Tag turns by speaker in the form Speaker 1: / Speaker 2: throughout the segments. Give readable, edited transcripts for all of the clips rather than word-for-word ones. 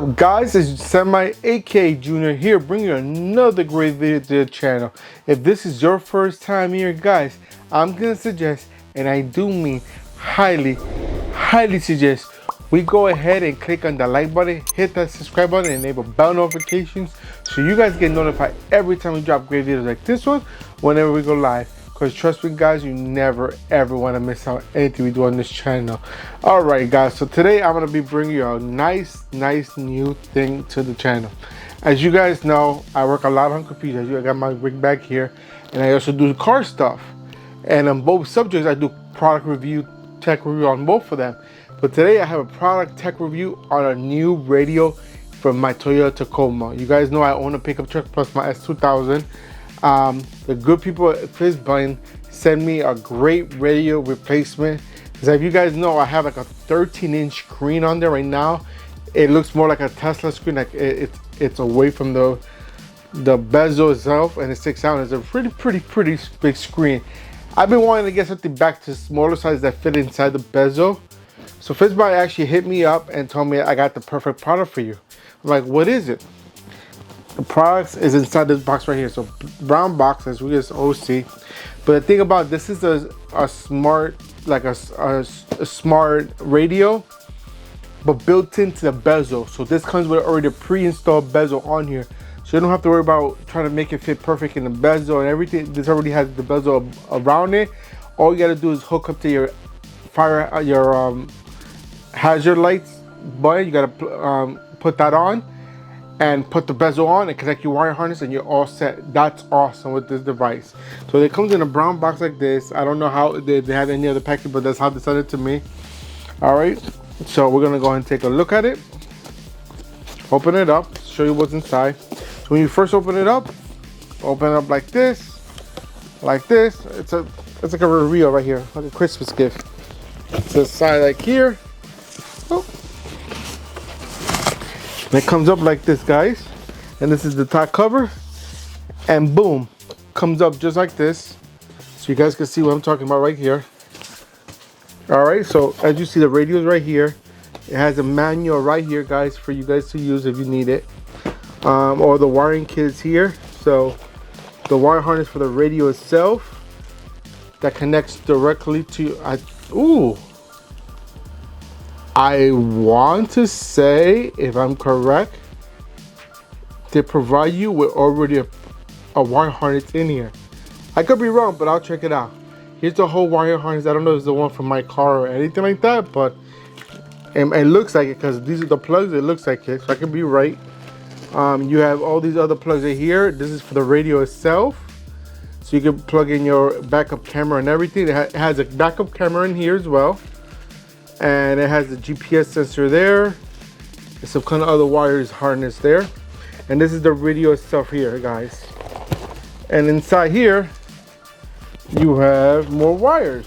Speaker 1: up, guys? It's Semi aka Junior here, bringing you another great video to the channel. If this is your first time here, guys, I'm gonna suggest, and I do mean highly suggest, we go ahead and click on the like button, hit that subscribe button, and enable bell notifications so you guys get notified every time we drop great videos like this one, whenever we go live. Because trust me, guys, you never ever want to miss out anything we do on this channel. Alright, guys, so today I'm going to be bringing you a nice new thing to the channel. As you guys know, I work a lot on computers. I got my rig back here, and I also do car stuff. And on both subjects, I do product review, tech review on both of them. But today I have a product tech review on a new radio from my Toyota Tacoma. You guys know I own a pickup truck plus my S2000. The good people at FBINSE sent me a great radio replacement. Because if you guys know, I have like a 13-inch screen on there right now. It looks more like a Tesla screen, like it's away from the bezel itself, and it sticks out. It's a pretty big screen. I've been wanting to get something back to smaller size that fit inside the bezel. So FBINSE actually hit me up and told me I got the perfect product for you. I'm like, what is it? The product is inside this box right here. So brown box, as we just OC. But the thing about this is a smart, like a smart radio, but built into the bezel. So this comes with already a pre-installed bezel on here. So you don't have to worry about trying to make it fit perfect in the bezel and everything. This already has the bezel around it. All you gotta do is hook up to your hazard lights button. You gotta put that on and put the bezel on and connect your wire harness, and you're all set. That's awesome with this device. So it comes in a brown box like this. I don't know how they have any other package, but that's how they sent it to me. All right, so we're gonna go ahead and take a look at it. Open it up, show you what's inside. So when you first open it up like this. It's like a reveal right here, like a Christmas gift. It's the side like here. Oh. And it comes up like this, guys, and this is the top cover, and boom, comes up just like this, so you guys can see what I'm talking about right here. All right, so as you see, the radio is right here. It has a manual right here, guys, for you guys to use if you need it, or the wiring kit is here. So the wire harness for the radio itself that connects directly to I want to say, if I'm correct, they provide you with already a wire harness in here. I could be wrong, but I'll check it out. Here's the whole wire harness. I don't know if it's the one from my car or anything like that, but it looks like it because these are the plugs. It looks like it, so I could be right. You have all these other plugs right here. This is for the radio itself, so you can plug in your backup camera and everything. It has a backup camera in here as well. And it has the GPS sensor there, and some kind of other wires harness there. And this is the radio itself here, guys. And inside here, you have more wires,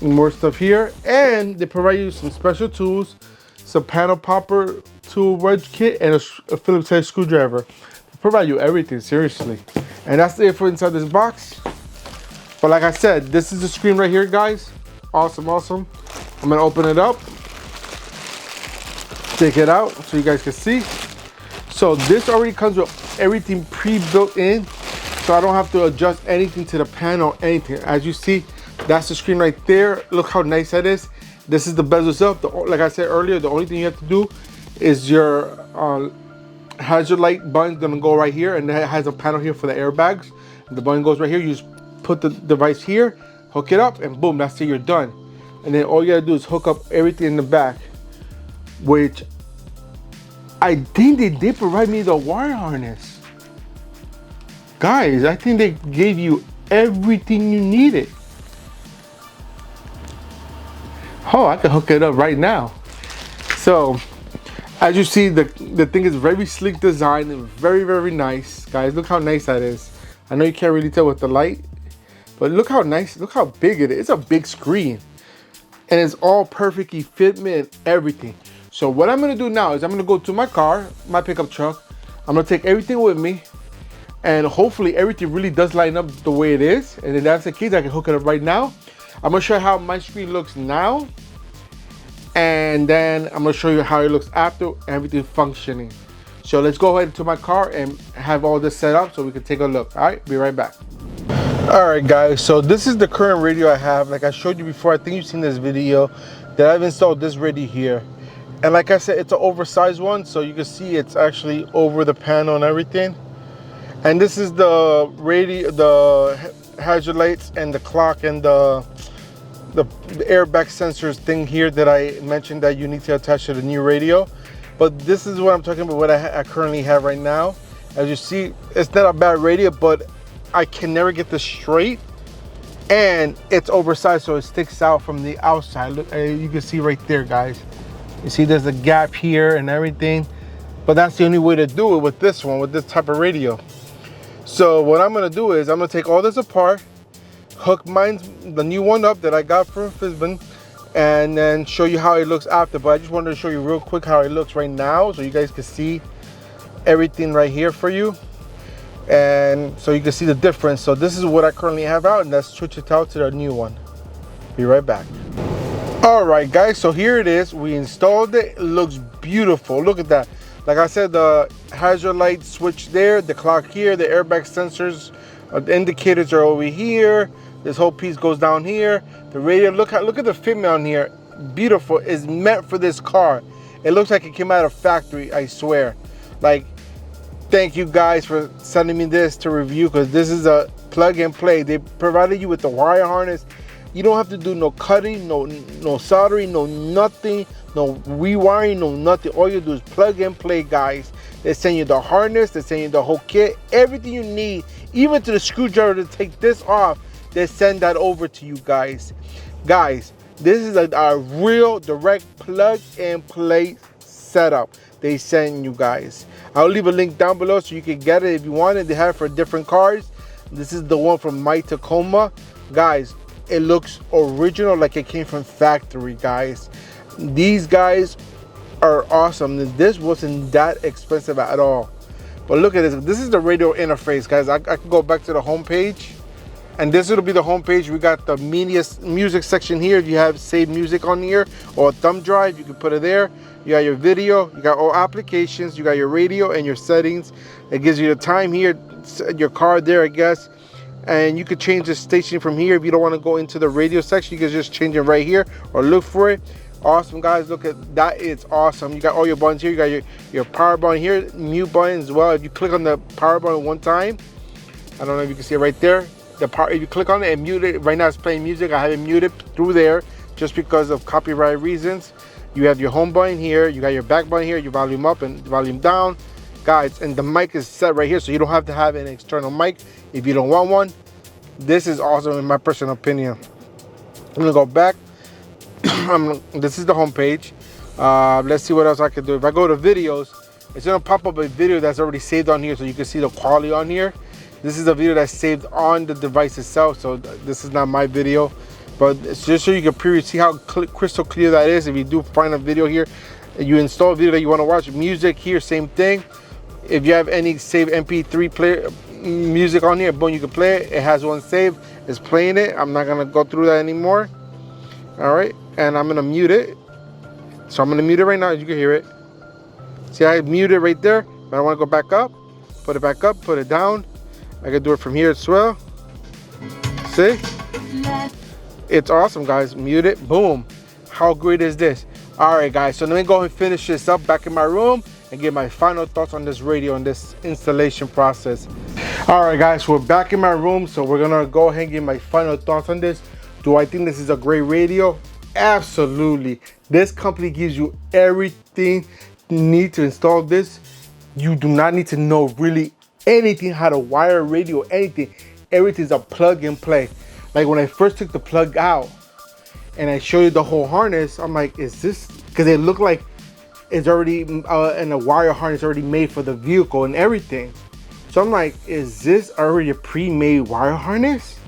Speaker 1: more stuff here. And they provide you some special tools, some panel popper tool wedge kit, and a Phillips head screwdriver. They provide you everything, seriously. And that's it for inside this box. But like I said, this is the screen right here, guys. Awesome. I'm gonna open it up, take it out so you guys can see. So this already comes with everything pre-built in, so I don't have to adjust anything to the panel, anything. As you see, that's the screen right there. Look how nice that is. This is the bezel itself. Like I said earlier, the only thing you have to do is your hazard light button's gonna go right here, and it has a panel here for the airbags. The button goes right here. You just put the device here, hook it up, and boom, that's it, you're done. And then all you gotta do is hook up everything in the back, which I think they did provide me the wire harness. Guys, I think they gave you everything you needed. Oh, I can hook it up right now. So, as you see, the thing is very sleek design and very nice. Guys, look how nice that is. I know you can't really tell with the light, but look how nice, look how big it is. It's a big screen. And it's all perfectly fitment and everything. So what I'm gonna do now is I'm gonna go to my car, my pickup truck. I'm gonna take everything with me, and hopefully everything really does line up the way it is. And if that's the case, I can hook it up right now. I'm gonna show you how my screen looks now. and then I'm gonna show you how it looks after everything functioning. So let's go ahead to my car and have all this set up so we can take a look. All right, be right back. All right, guys, so this is the current radio I have. Like I showed you before, I think you've seen this video, that I've installed this radio here. And like I said, it's an oversized one, so you can see it's actually over the panel and everything. And this is the radio, the hazard lights and the clock and the airbag sensors thing here that I mentioned that you need to attach to the new radio. But this is what I'm talking about, what I currently have right now. As you see, it's not a bad radio, but I can never get this straight. And it's oversized, so it sticks out from the outside. Look, you can see right there, guys. You see there's a gap here and everything. But that's the only way to do it with this one, with this type of radio. So what I'm gonna do is I'm gonna take all this apart, hook the new one up that I got from FBINSE, and then show you how it looks after. But I just wanted to show you real quick how it looks right now so you guys can see everything right here for you, and so you can see the difference. So this is what I currently have out, and let's switch it out to the new one. Be right back. All right, guys, so here it is. We installed it. It looks beautiful. Look at that. Like I said, the hazard light switch there, the clock here, the airbag sensors, the indicators are over here. This whole piece goes down here. The radio, look at the fitment on here. Beautiful. It's meant for this car. It looks like it came out of factory, I swear. Like, thank you guys for sending me this to review, because this is a plug and play. They provided you with the wire harness. You don't have to do no cutting, no soldering, no nothing, no rewiring, no nothing. All you do is plug and play, guys. They send you the harness, they send you the whole kit, everything you need, even to the screwdriver to take this off. They send that over to you guys. Guys, this is a real direct plug and play setup they send you guys. I'll leave a link down below so you can get it if you want it. They have it for different cars. This is the one from my Tacoma. Guys, it looks original, like it came from factory, guys. These guys are awesome. This wasn't that expensive at all. But look at this. This is the radio interface, guys. I can go back to the home page, and this will be the home page. We got the music section here. If you have saved music on here or a thumb drive, you can put it there. You got your video, you got all applications, you got your radio and your settings. It gives you the time here, your car there, I guess. And you could change the station from here. If you don't want to go into the radio section, you can just change it right here or look for it. Awesome, guys. Look at that. It's awesome. You got all your buttons here. You got your power button here, mute button as well. If you click on the power button one time, I don't know if you can see it right there. If you click on it and mute it, right now it's playing music. I have it muted through there just because of copyright reasons. You have your home button here. You got your back button here, your volume up and volume down. Guys, and the mic is set right here, so you don't have to have an external mic if you don't want one. This is awesome in my personal opinion. I'm gonna go back. This is the home page. Let's see what else I can do. If I go to videos, it's gonna pop up a video that's already saved on here, so you can see the quality on here. This is a video that's saved on the device itself, so this is not my video, but it's just so you can see how crystal clear that is. If you do find a video here, you install a video that you want to watch, music here, same thing. If you have any saved MP3 player music on here, boom, you can play it. It has one saved. It's playing it. I'm not gonna go through that anymore. All right, and I'm gonna mute it. So I'm gonna mute it right now. You can hear it. See, I muted right there, but I want to go back up, put it back up, put it down. I can do it from here as well. See? It's awesome, guys. Mute it. Boom. How great is this? All right, guys. So let me go and finish this up back in my room and get my final thoughts on this radio and this installation process. All right, guys. We're back in my room, so we're gonna go ahead and get my final thoughts on this. Do I think this is a great radio? Absolutely. This company gives you everything you need to install this. You do not need to know really anything, how to wire a radio, anything. Everything's a plug and play. Like when I first took the plug out and I showed you the whole harness, I'm like, is this, because it looked like it's already and a wire harness already made for the vehicle and everything. So I'm like, is this already a pre-made wire harness?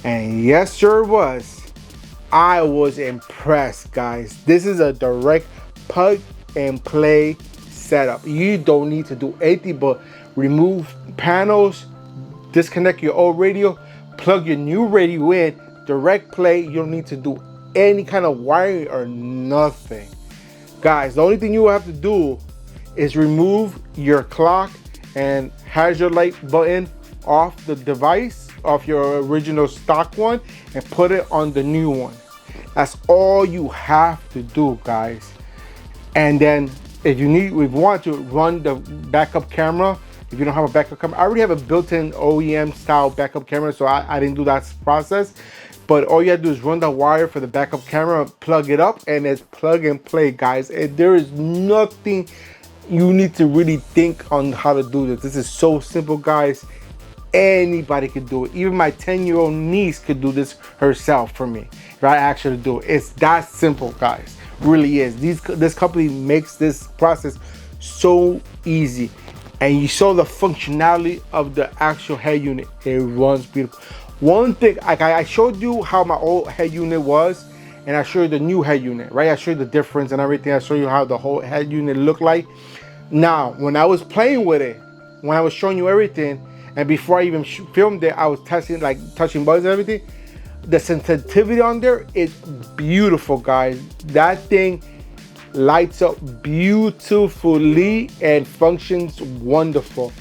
Speaker 1: And yes, sure it was. I was impressed, guys. This is a direct plug and play setup. You don't need to do anything but remove panels, disconnect your old radio, plug your new radio in, direct play. You don't need to do any kind of wiring or nothing. Guys, the only thing you have to do is remove your clock and hazard light button off the device, off your original stock one, and put it on the new one. That's all you have to do, guys. And then if you want to run the backup camera, if you don't have a backup camera, I already have a built-in OEM style backup camera, so I didn't do that process. But all you have to do is run the wire for the backup camera, plug it up, and it's plug and play, guys. And there is nothing you need to really think on how to do this. This is so simple, guys. Anybody could do it. Even my 10-year-old niece could do this herself for me if I asked her to do it. It's that simple, guys. Really is. This company makes this process so easy. And you saw the functionality of the actual head unit. It runs beautiful. One thing, like I showed you how my old head unit was, and I showed you the new head unit, right? I showed you the difference and everything. I showed you how the whole head unit looked like. Now, when I was playing with it, when I was showing you everything, and before I even filmed it, I was testing, like touching buttons and everything. The sensitivity on there is beautiful, guys. That thing lights up beautifully and functions wonderful.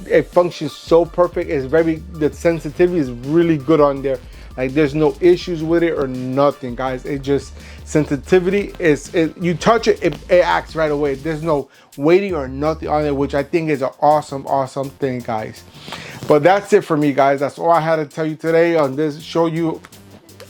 Speaker 1: It functions so perfect. The sensitivity is really good on there. Like there's no issues with it or nothing, guys. It just, sensitivity is, you touch it, it acts right away. There's no waiting or nothing on it, which I think is an awesome thing, guys. But that's it for me, guys. That's all I had to tell you today on this. Show you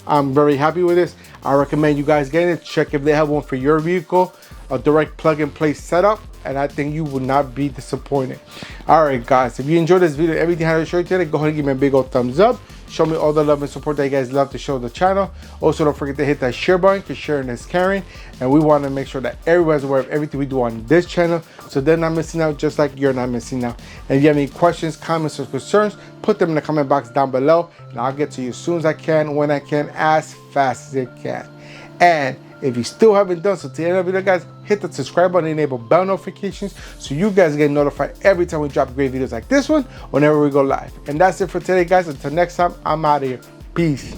Speaker 1: I'm very happy with this. I recommend you guys getting it. Check if they have one for your vehicle, a direct plug and play setup, and I think you will not be disappointed. All right, guys, if you enjoyed this video, everything I had to show you today, go ahead and give me a big old thumbs up. Show me all the love and support that you guys love to show the channel. Also, don't forget to hit that share button, because sharing is caring, and we want to make sure that everybody's aware of everything we do on this channel, so they're not missing out, just like you're not missing out. And if you have any questions, comments, or concerns, put them in the comment box down below, and I'll get to you as soon as I can, when I can, as fast as I can. And if you still haven't done so, to the end of the video, guys, hit the subscribe button and enable bell notifications so you guys get notified every time we drop great videos like this one, whenever we go live. And that's it for today, guys. Until next time, I'm out of here. Peace.